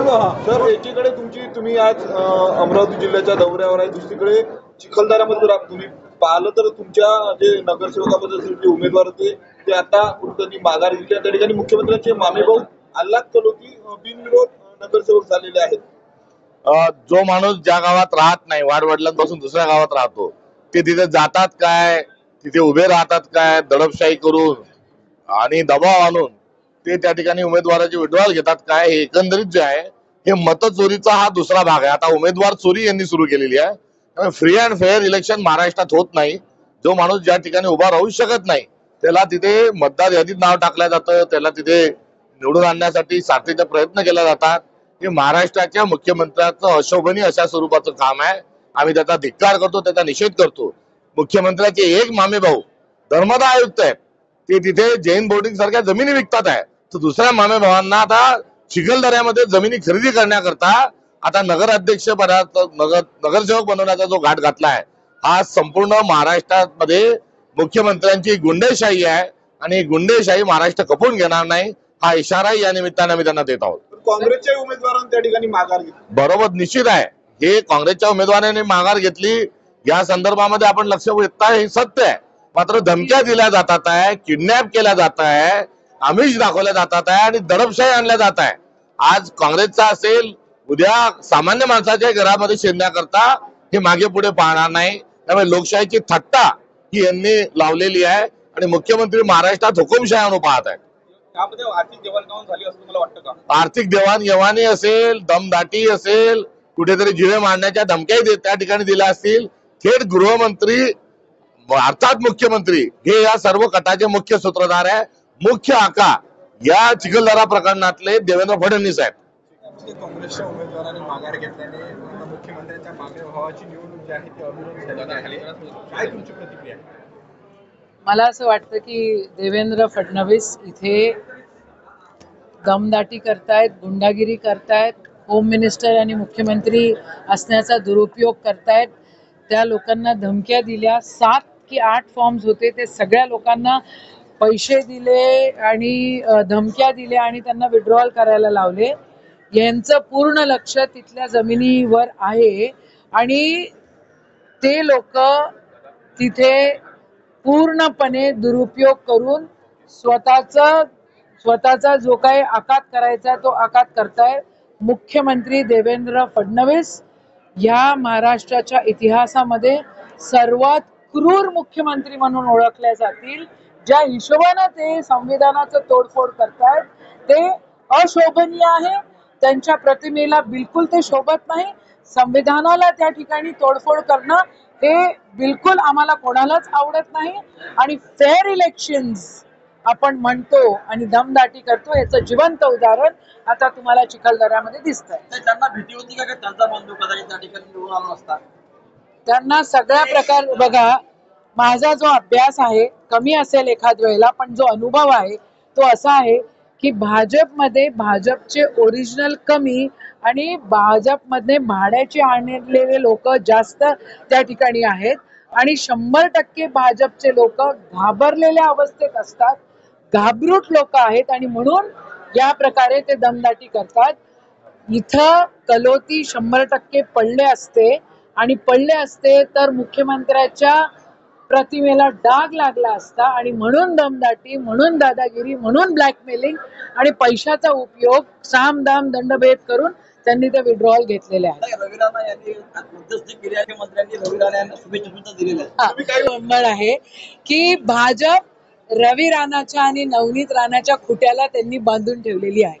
Sir एकीकडे तुम्ही आज अमरावती जिल्ह्याच्या दौऱ्यावर आहे, दुसरीकडे चिखलदऱ्यामध्ये जर तुम्ही पाहिलं तर तुमच्या जे नगरसेवकाबद्दल जे उमेदवार होते ते आता त्यांनी माघार घेतली. त्या ठिकाणी मुख्यमंत्र्यांचे मामेभाऊ अल्लाद कलोती बिनविरोध नगरसेवक झालेले आहेत. जो माणूस ज्या गावात राहत नाही, वाडवडिलांपासून दुसऱ्या गावात राहतो, ते तिथे जातात काय, तिथे उभे राहतात काय, दडपशाही करून आणि दबाव आणून ते त्या ठिकाणी उमेदवाराचे विड्रॉल घेतात काय, हे एकंदरीत जे आहे हे मतचोरीचा हा दुसरा भाग आहे. आता उमेदवार चोरी यांनी सुरू केलेली आहे. त्यामुळे फ्री अँड फेअर इलेक्शन महाराष्ट्रात होत नाही. जो माणूस ज्या ठिकाणी उभा राहू शकत नाही त्याला तिथे मतदार यादीत नाव टाकलं जातं, त्याला तिथे निवडून आणण्यासाठी साथीचे प्रयत्न केले जातात. हे महाराष्ट्राच्या मुख्यमंत्र्यांचं अशोभनीय अशा स्वरूपाचं काम आहे. आम्ही त्याचा धिक्कार करतो, त्याचा निषेध करतो. मुख्यमंत्र्याचे एक मामे भाऊ धर्मदा आयुक्त आहेत, ते तिथे जैन बोर्डिंग सारख्या जमिनी विकतात आहे, तर दुसऱ्या मामे भावांना आता चिखलदऱ्यामध्ये जमिनी खरेदी करण्याकरता आता नगराध्यक्ष पदाचा नगरसेवक बनवण्याचा जो घाट घातला आहे, हा संपूर्ण महाराष्ट्रामध्ये मुख्यमंत्र्यांची गुंडेशाही आहे आणि गुंडेशाही महाराष्ट्र खपवून घेणार नाही, हा इशाराही या निमित्ताने आम्ही त्यांना देत आहोत. काँग्रेसच्या उमेदवारांनी त्या ठिकाणी माघार घेतली. बरोबर, निश्चित आहे. हे काँग्रेसच्या उमेदवारांनी माघार घेतली या संदर्भामध्ये आपण लक्ष वेधताय, हे सत्य आहे. मात्र धमक्या दिल्या जातात आहे, किडनॅप केल्या जात आहे, आमिष दाखवल्या जातात आहे आणि दडपशाही आणल्या जात आहे. आज काँग्रेसचा असेल, उद्या सामान्य माणसाच्या घरामध्ये शिरण्याकरता हे मागे पुढे पाहणार नाही. त्यामुळे लोकशाहीची थट्टा ही यांनी लावलेली आहे आणि मुख्यमंत्री महाराष्ट्रात हुकुमशाही आणून पाहत आहेत. त्यामध्ये आर्थिक देवाणघेवाण झाली असं तुम्हाला वाटतं का? आर्थिक देवाणघेवाणी असेल, दमदाटी असेल, कुठेतरी जिवे मारण्याच्या धमक्याही त्या ठिकाणी दिल्या असतील. थेट गृहमंत्री अर्थात मुख्यमंत्री हे या सर्व कटाचे मुख्य सूत्रधार आहे. मुख्य आका या चिखलदरा प्रकरणातले देवेंद्र फडणवीस आहेत. काँग्रेसच्या उमेदवारांनी माघार घेतल्याने मुख्यमंत्र्यांच्या मामे भावाची निवडणूक जी आहे ती अविरोध झालेली आहे. काय तुमची प्रतिक्रिया आहे? मला असं वाटतं की देवेंद्र फडणवीस इथे दमदाटी करतायत, गुंडागिरी करतायत, होम मिनिस्टर आणि मुख्यमंत्री असण्याचा दुरुपयोग करतायत. त्या लोकांना धमक्या दिल्या, 7 की 8 फॉर्म्स होते, ते सगळ्या लोकांना पैसे दिले आणि धमक्या दिल्या आणि त्यांना विड्रॉल करायला लावले. यांचं पूर्ण लक्ष तिथल्या जमिनीवर आहे आणि ते लोक तिथे पूर्णपणे दुरुपयोग करून स्वतःचा जो काही आघात करायचा तो आघात करताय. मुख्यमंत्री देवेंद्र फडणवीस या महाराष्ट्राच्या इतिहासामध्ये सर्वात क्रूर मुख्यमंत्री म्हणून ओळखले जातील. ज्या हिशोबाने ते संविधानाचं तोडफोड करतायत ते अशोभनीय आहे. त्यांच्या प्रतिमेला बिलकुल ते शोभत नाही. संविधानाला त्या ठिकाणी तोडफोड करणं हे बिलकुल आम्हाला कोणालाच आवडत नाही. आणि फेअर इलेक्शन्स आपण म्हणतो आणि दमदाटी करतो, याचं जिवंत उदाहरण आता तुम्हाला चिखलदऱ्यामध्ये दिसतंय. त्यांना भीती होती का त्यांचा बंधू कदाचित त्या ठिकाणी निवडून आला असता? त्यांना सगळ्या प्रकार बघा, माझा जो अभ्यास आहे कमी असेल एखाद वेळेला, पण जो अनुभव आहे तो असा आहे की भाजपमध्ये भाजपचे ओरिजिनल कमी आणि भाजपमध्ये भाड्याचे आणलेले लोक जास्त त्या ठिकाणी आहेत आणि 100% भाजपचे लोक घाबरलेल्या अवस्थेत असतात, घाबरूट लोक आहेत आणि म्हणून या प्रकारे ते दमदाटी करतात. इथं कलोती 100% पडले असते तर मुख्यमंत्र्याच्या प्रतिमेला डाग लागला असता आणि म्हणून दमदाटी, म्हणून दादागिरी, म्हणून ब्लॅकमेलिंग आणि पैशाचा उपयोग सामदाम दंडभेद करून त्यांनी ते विड्रॉल घेतलेले आहे. रवी राणा यांनी मध्यस्थी केली आहे, मंत्र्यांनी रवी राणा यांना शुभेच्छा सुद्धा दिलेल्या आहेत. आहे की भाजप रवी राणाच्या आणि नवनीत राणाच्या खुट्याला त्यांनी बांधून ठेवलेली आहे.